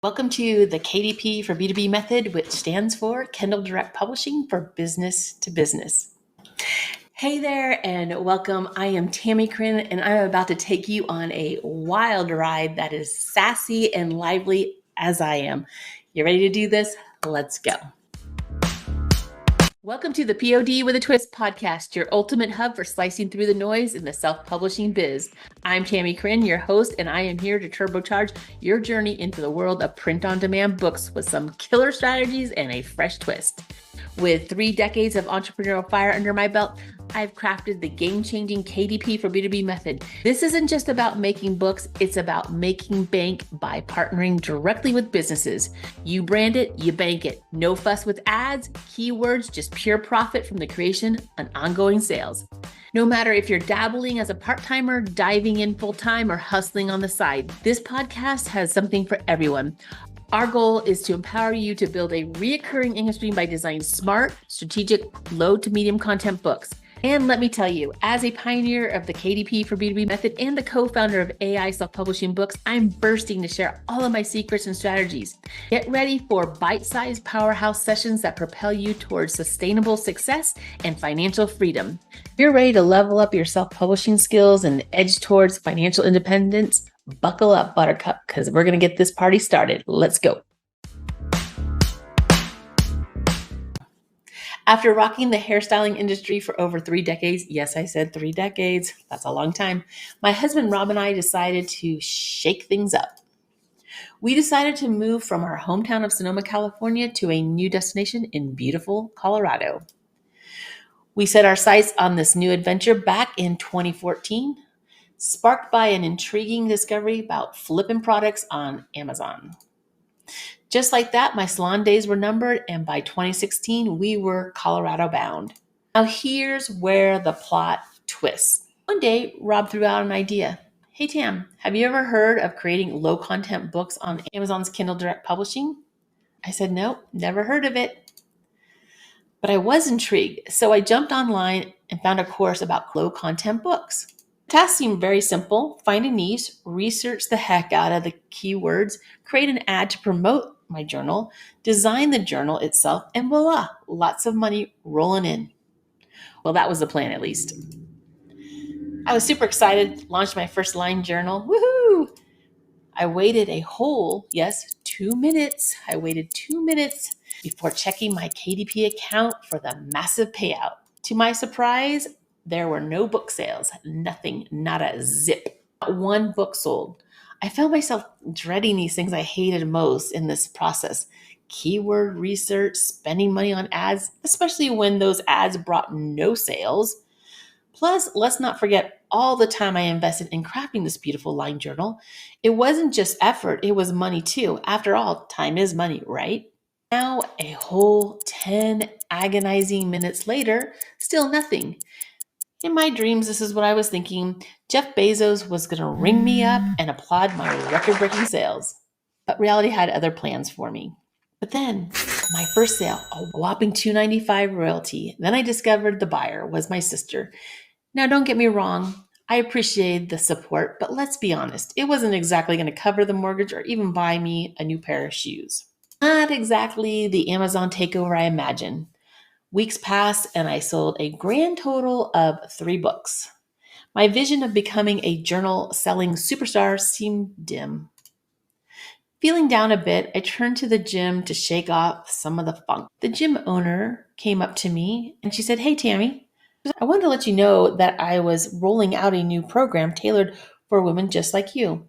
Welcome to the KDP for B2B Method, which stands for Kindle Direct Publishing for Business to Business. Hey there and welcome. I am Tammy Crin and I'm about to take you on a wild ride that is sassy and lively as I am. You ready to do this? Let's go. Welcome to the POD with a Twist podcast, your ultimate hub for slicing through the noise in the self-publishing biz. I'm Tammy Crin, your host, and I am here to turbocharge your journey into the world of print-on-demand books with some killer strategies and a fresh twist. With 3 decades of entrepreneurial fire under my belt, I've crafted the game-changing KDP for B2B method. This isn't just about making books, it's about making bank by partnering directly with businesses. You brand it, you bank it. No fuss with ads, keywords, just pure profit from the creation and ongoing sales. No matter if you're dabbling as a part-timer, diving in full-time, or hustling on the side, this podcast has something for everyone. Our goal is to empower you to build a recurring income stream by designing smart, strategic, low to medium content books. And let me tell you, as a pioneer of the KDP for B2B method and the co-founder of AI Self-Publishing Books, I'm bursting to share all of my secrets and strategies. Get ready for bite-sized powerhouse sessions that propel you towards sustainable success and financial freedom. If you're ready to level up your self-publishing skills and edge towards financial independence, buckle up, Buttercup, because we're going to get this party started. Let's go. After rocking the hairstyling industry for over 3 decades, yes, I said 3 decades, that's a long time, my husband Rob and I decided to shake things up. We decided to move from our hometown of Sonoma, California to a new destination in beautiful Colorado. We set our sights on this new adventure back in 2014, sparked by an intriguing discovery about flipping products on Amazon. Just like that, my salon days were numbered, and by 2016, we were Colorado bound. Now here's where the plot twists. One day, Rob threw out an idea. Hey Tam, have you ever heard of creating low content books on Amazon's Kindle Direct Publishing? I said, nope, never heard of it. But I was intrigued, so I jumped online and found a course about low content books. The task seemed very simple. Find a niche, research the heck out of the keywords, create an ad to promote my journal, design the journal itself, and voila, lots of money rolling in. Well, that was the plan at least. I was super excited, launched my first line journal. Woohoo! I waited a whole, 2 minutes. I waited 2 minutes before checking my KDP account for the massive payout. To my surprise, there were no book sales, nothing, not a zip. Not one book sold. I found myself dreading these things I hated most in this process. Keyword research, spending money on ads, especially when those ads brought no sales. Plus, let's not forget all the time I invested in crafting this beautiful line journal. It wasn't just effort, it was money too. After all, time is money, right? Now, a whole 10 agonizing minutes later, still nothing. In my dreams, this is what I was thinking. Jeff Bezos was going to ring me up and applaud my record-breaking sales. But reality had other plans for me. But then, my first sale, a whopping $2.95 royalty. Then I discovered the buyer was my sister. Now, don't get me wrong. I appreciated the support, but let's be honest. It wasn't exactly going to cover the mortgage or even buy me a new pair of shoes. Not exactly the Amazon takeover I imagined. Weeks passed and I sold a grand total of 3 books. My vision of becoming a journal selling superstar seemed dim. Feeling down a bit, I turned to the gym to shake off some of the funk. The gym owner came up to me and she said, "Hey Tammy, I wanted to let you know that I was rolling out a new program tailored for women just like you."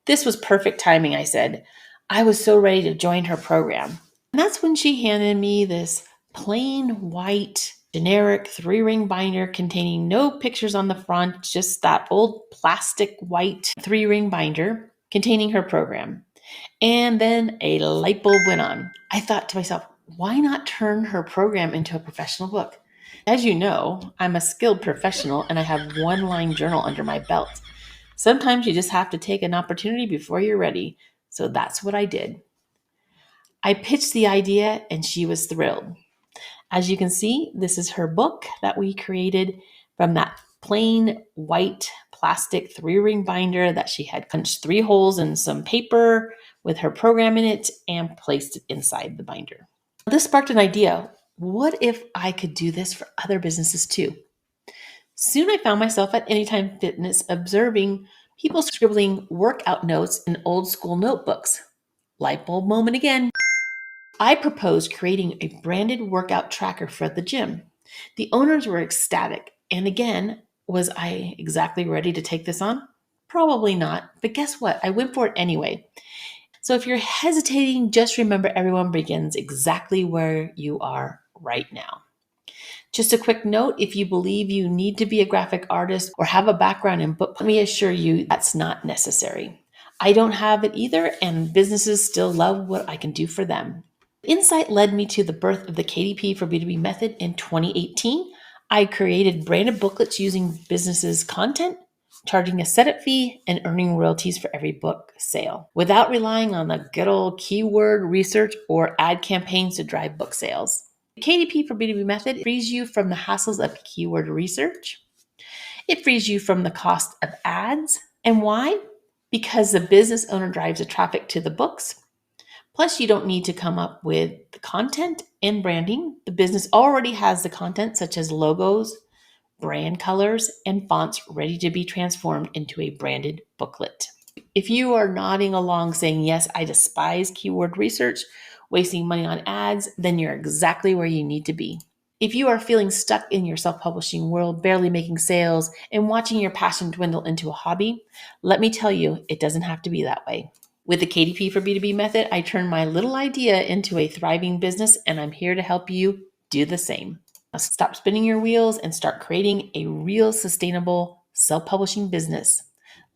This was perfect timing, I said. I was so ready to join her program. And that's when she handed me this plain white, generic 3-ring binder containing no pictures on the front, just that old plastic white 3-ring binder containing her program. And then a light bulb went on. I thought to myself, why not turn her program into a professional book? As you know, I'm a skilled professional and I have 1-line journal under my belt. Sometimes you just have to take an opportunity before you're ready. So that's what I did. I pitched the idea and she was thrilled. As you can see, this is her book that we created from that plain white plastic 3-ring binder that she had punched 3 holes in some paper with her program in it and placed it inside the binder. This sparked an idea. What if I could do this for other businesses too? Soon I found myself at Anytime Fitness observing people scribbling workout notes in old school notebooks. Light bulb moment again. I proposed creating a branded workout tracker for the gym. The owners were ecstatic. And again, was I exactly ready to take this on? Probably not. But guess what? I went for it anyway. So if you're hesitating, just remember everyone begins exactly where you are right now. Just a quick note, if you believe you need to be a graphic artist or have a background in book, let me assure you that's not necessary. I don't have it either, and businesses still love what I can do for them. Insight led me to the birth of the KDP for B2B Method in 2018. I created branded booklets using businesses' content, charging a setup fee and earning royalties for every book sale without relying on the good old keyword research or ad campaigns to drive book sales. The KDP for B2B Method frees you from the hassles of keyword research. It frees you from the cost of ads. And why? Because the business owner drives the traffic to the books. Plus, you don't need to come up with the content and branding. The business already has the content, such as logos, brand colors, and fonts ready to be transformed into a branded booklet. If you are nodding along saying, yes, I despise keyword research, wasting money on ads, then you're exactly where you need to be. If you are feeling stuck in your self-publishing world, barely making sales, and watching your passion dwindle into a hobby, let me tell you, it doesn't have to be that way. With the KDP for B2B Method, I turned my little idea into a thriving business, and I'm here to help you do the same. Now stop spinning your wheels and start creating a real sustainable self-publishing business.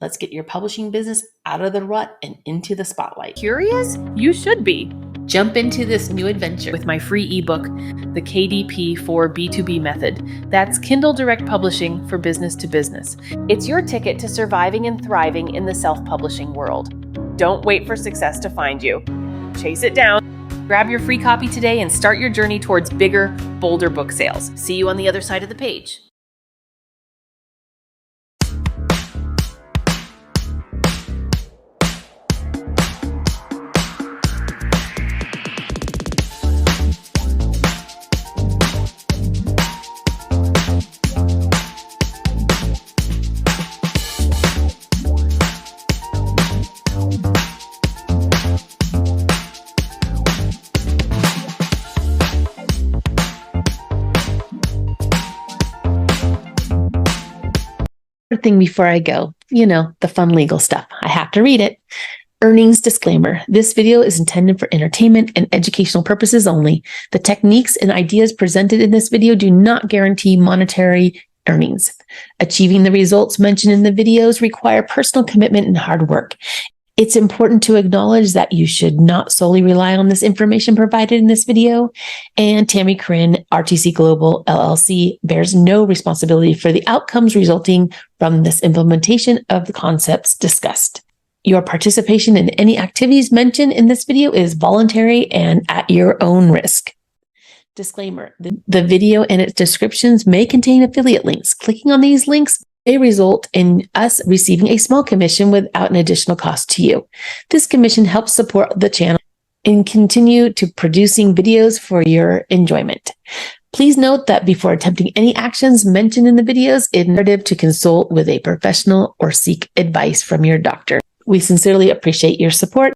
Let's get your publishing business out of the rut and into the spotlight. Curious? You should be. Jump into this new adventure With my free ebook, The KDP for B2B Method. That's Kindle Direct Publishing for business to business. It's your ticket to surviving and thriving in the self-publishing world. Don't wait for success to find you. Chase it down. Grab your free copy today and start your journey towards bigger, bolder book sales. See you on the other side of the page. thing before I go, the fun legal stuff. I have to read it. Earnings disclaimer. This video is intended for entertainment and educational purposes only. The techniques and ideas presented in this video do not guarantee monetary earnings. Achieving the results mentioned in the videos require personal commitment and hard work. It's important to acknowledge that you should not solely rely on this information provided in this video. And Tammy Corinne, RTC Global LLC, bears no responsibility for the outcomes resulting from this implementation of the concepts discussed. Your participation in any activities mentioned in this video is voluntary and at your own risk. Disclaimer, the video and its descriptions may contain affiliate links. Clicking on these links may result in us receiving a small commission without an additional cost to you. This commission helps support the channel and continue to producing videos for your enjoyment. Please note that before attempting any actions mentioned in the videos, it's imperative to consult with a professional or seek advice from your doctor. We sincerely appreciate your support.